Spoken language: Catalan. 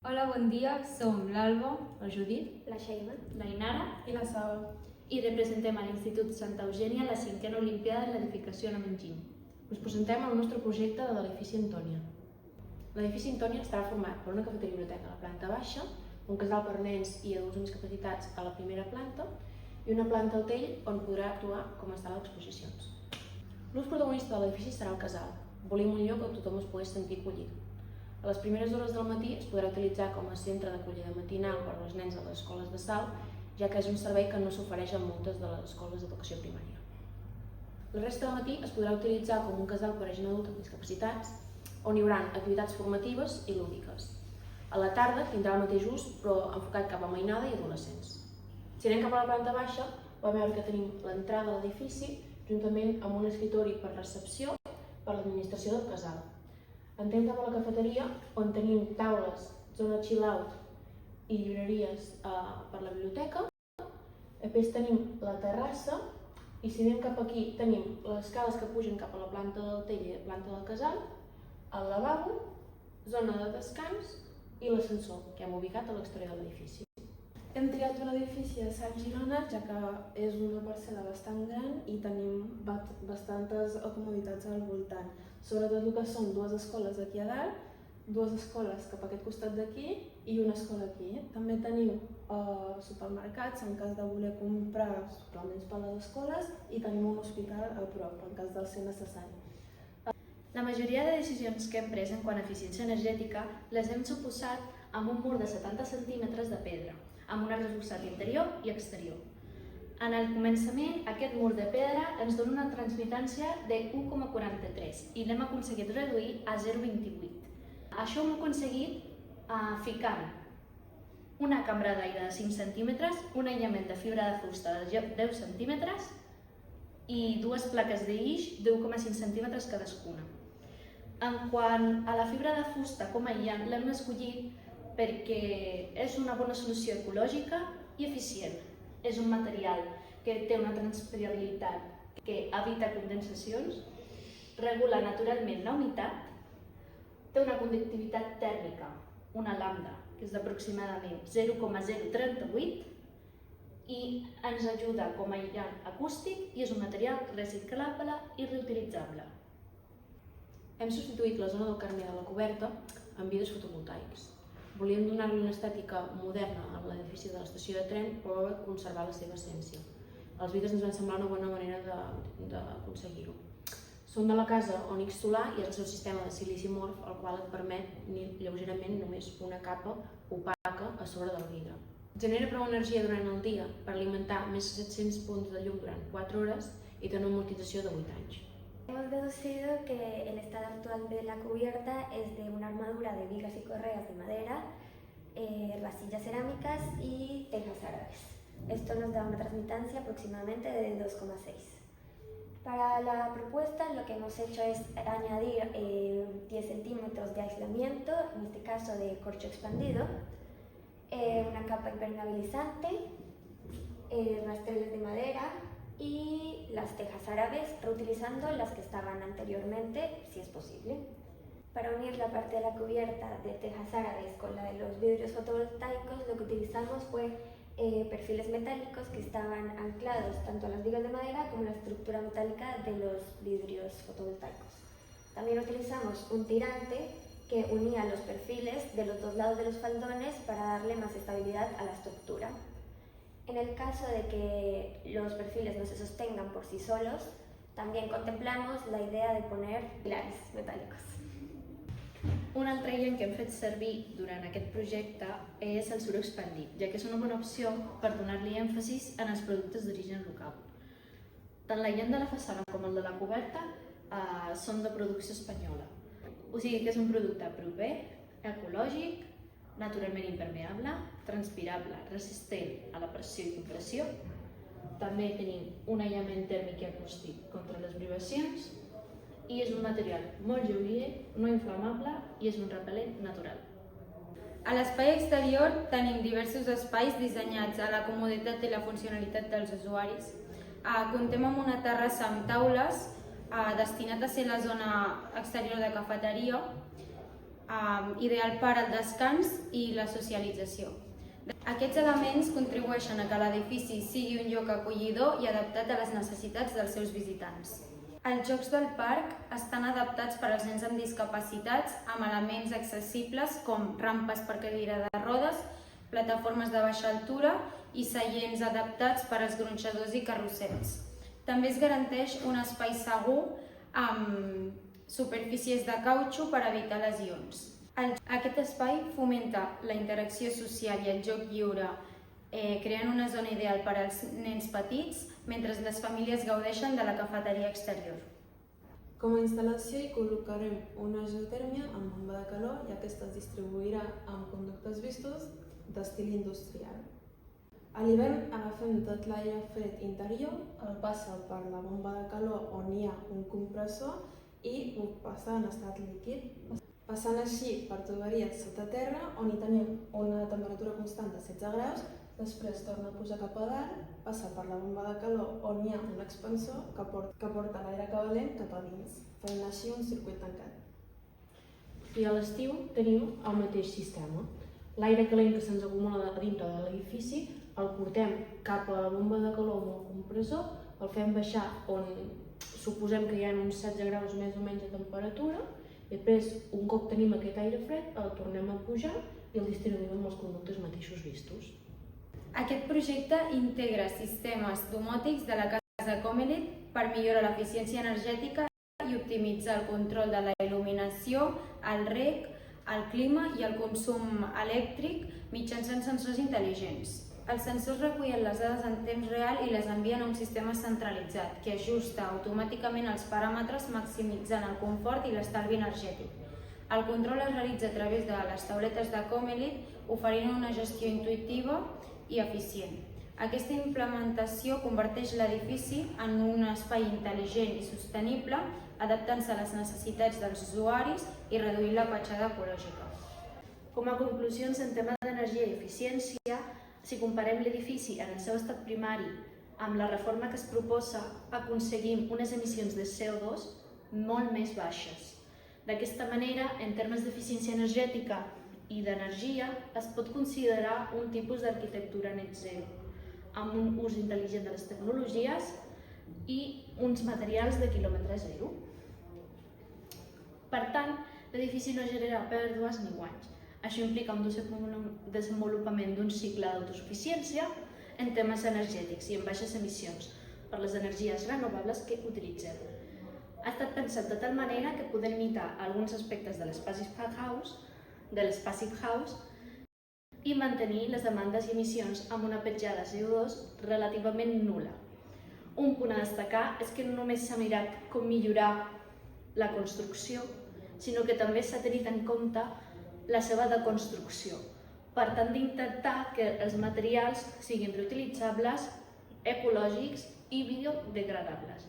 Hola, bon dia. Som l'Alba, la Judit, la Sheima, la Inara i la Saba. i representem a l'Institut Santa Eugènia la 5a Olimpiada de l'Edificació en Enginy. Us presentem el nostre projecte de l'edifici Antònia. L'edifici Antònia estarà format per una cafeteria i biblioteca a la planta baixa, un casal per nens i adults amb discapacitats a la primera planta i una planta al tell on podrà actuar com a sala d'exposicions. L'ús protagonista de l'edifici serà el casal. Volim un lloc on tothom es pogués sentir acollit. A les primeres hores del matí es podrà utilitzar com a centre d'acollida matinal per als nens de les escoles de Salt, ja que és un servei que no s'ofereix en moltes de les escoles d'educació primària. La resta del matí es podrà utilitzar com un casal per a gent adulta amb discapacitats, on hi haurà activitats formatives i lúdiques. A la tarda tindrà el mateix ús, però enfocat cap a mainada i adolescents. Si anem cap a la planta baixa, podem veure que tenim l'entrada a l'edifici, juntament amb un escritori per recepció per l'administració del casal. Entrem cap a la cafeteria, on tenim taules, zona chill-out i llibreries per la biblioteca. Després tenim la terrassa i si anem cap aquí tenim les escales que pugen cap a la planta del tell i la planta del casal, el lavabo, zona de descans i l'ascensor, que hem ubicat a l'exterior de l'edifici. Hem triat un edifici a Sant Girona, ja que és una parcel·la bastant gran i tenim bastantes comoditats al voltant. Sobretot el que són dues escoles aquí a dalt, dues escoles cap a aquest costat d'aquí i una escola aquí. També tenim supermercats en cas de voler comprar suplements per a les escoles i tenim un hospital a prop, en cas de ser necessari. La majoria de decisions que hem pres en quant a eficiència energètica les hem suposat amb un mur de 70 centímetres de pedra, amb un arrebossat interior i exterior. En el començament, aquest mur de pedra ens dona una transmitància de 1,43 i l'hem aconseguit reduir a 0,28. Això ho hem aconseguit ficant una cambra d'aire de 5 centímetres, un aïllament de fibra de fusta de 10 centímetres i dues plaques d'eix de 1,5 centímetres cadascuna. En quant a la fibra de fusta com a aïllant, l'hem escollit perquè és una bona solució ecològica i eficient. És un material que té una transpirabilitat que evita condensacions, regula naturalment la humitat, té una conductivitat tèrmica, una lambda, que és d'aproximadament 0,038 i ens ajuda com a aïllant acústic i és un material reciclable i reutilitzable. Hem substituït la zona del carener de la coberta amb vidres fotovoltaics. Volíem donar-li una estètica moderna a l'edifici de l'estació de tren, però conservar la seva essència. Els vidres ens van semblar una bona manera d'aconseguir-ho. Són de la casa Onyx Solar i és el seu sistema de silici morf, el qual et permet lleugerament només una capa opaca a sobre del vidre. Genera prou energia durant el dia per alimentar més de 700 punts de llum durant 4 hores i té una amortització de 8 anys. Hemos deducido que el estado actual de la cubierta es de una armadura de vigas y correas de madera, vasillas cerámicas y tejas árabes. Esto nos da una transmitancia aproximadamente de 2,6. Para la propuesta lo que hemos hecho es añadir 10 centímetros de aislamiento, en este caso de corcho expandido, una capa impermeabilizante, rastreles de madera y las tejas árabes, reutilizando las que estaban anteriormente, si es posible. Para unir la parte de la cubierta de tejas árabes con la de los vidrios fotovoltaicos, lo que utilizamos fue perfiles metálicos que estaban anclados tanto a las vigas de madera como a la estructura metálica de los vidrios fotovoltaicos. También utilizamos un tirante que unía los perfiles de los dos lados de los faldones para darle más estabilidad a la estructura. En el caso de que los perfiles no se sostengan por sí solos, también contemplamos la idea de poner pilares metálicos. Un altre aïllant que hem fet servir durant aquest projecte és el suro expandit, ja que és una bona opció per donar-li èmfasis en els productes d'origen local. Tant l'aïllant de la façana com el de la coberta són de producció espanyola, o sigui que és un producte proper, ecològic, naturalment impermeable, transpirable, resistent a la pressió i compressió. També tenim un aïllament tèrmic i acústic contra les vibracions i és un material molt lleuger, no inflamable i és un repel·lent natural. A l'espai exterior tenim diversos espais dissenyats a la comoditat i la funcionalitat dels usuaris. Comptem amb una terrassa amb taules destinat a ser la zona exterior de cafeteria, ideal per al descans i la socialització. Aquests elements contribueixen a que l'edifici sigui un lloc acollidor i adaptat a les necessitats dels seus visitants. Els jocs del parc estan adaptats per als nens amb discapacitats amb elements accessibles com rampes per cadira de rodes, plataformes de baixa altura i seients adaptats per als gronxadors i carrusels. També es garanteix un espai segur amb superfícies de cautxú per evitar lesions. Aquest espai fomenta la interacció social i el joc lliure, creant una zona ideal per als nens petits, mentre les famílies gaudeixen de la cafeteria exterior. Com a instal·lació hi col·locarem una geotèrmia amb bomba de calor, ja que es distribuirà amb conductes vistos d'estil industrial. A l'hivern agafem tot l'aire fred interior, el passa per la bomba de calor on hi ha un compressor i ho passa en estat líquid, passant així per tuberies sota terra on hi tenim una temperatura constant de 16 graus, després torna a pujar cap a dalt, passa per la bomba de calor on hi ha un expansor que porta l'aire calent cap a dins, fent així un circuit tancat. I a l'estiu tenim el mateix sistema. L'aire calent que se'ns acumula a dintre de l'edifici el portem cap a la bomba de calor amb el compressor, el fem baixar on suposem que hi ha uns 16 graus més o menys de temperatura, i després, un cop tenim aquest aire fred, el tornem a pujar i el distribuïm amb els conductes mateixos vistos. Aquest projecte integra sistemes domòtics de la casa Comelit per millorar l'eficiència energètica i optimitzar el control de la il·luminació, el reg, el clima i el consum elèctric mitjançant sensors intel·ligents. Els sensors recullen les dades en temps real i les envien a un sistema centralitzat que ajusta automàticament els paràmetres maximitzant el confort i l'estalvi energètic. El control es realitza a través de les tauletes de Comelit, oferint una gestió intuïtiva i eficient. Aquesta implementació converteix l'edifici en un espai intel·ligent i sostenible, adaptant-se a les necessitats dels usuaris i reduint la petjada ecològica. Com a conclusions en tema d'energia i eficiència, si comparem l'edifici en el seu estat primari amb la reforma que es proposa, aconseguim unes emissions de CO2 molt més baixes. D'aquesta manera, en termes d'eficiència energètica i d'energia, es pot considerar un tipus d'arquitectura net zero, amb un ús intel·ligent de les tecnologies i uns materials de quilòmetre zero. Per tant, l'edifici no genera pèrdues ni guanys. Això implica un desenvolupament d'un cicle d'autosuficiència en temes energètics i en baixes emissions per les energies renovables que utilitzem. Ha estat pensat de tal manera que podem imitar alguns aspectes de l'Passive House i mantenir les demandes i emissions amb una petjada CO2 relativament nul·la. Un punt a destacar és que no només s'ha mirat com millorar la construcció, sinó que també s'ha tenit en compte la seva deconstrucció, per tant d'intentar que els materials siguin reutilitzables, ecològics i biodegradables.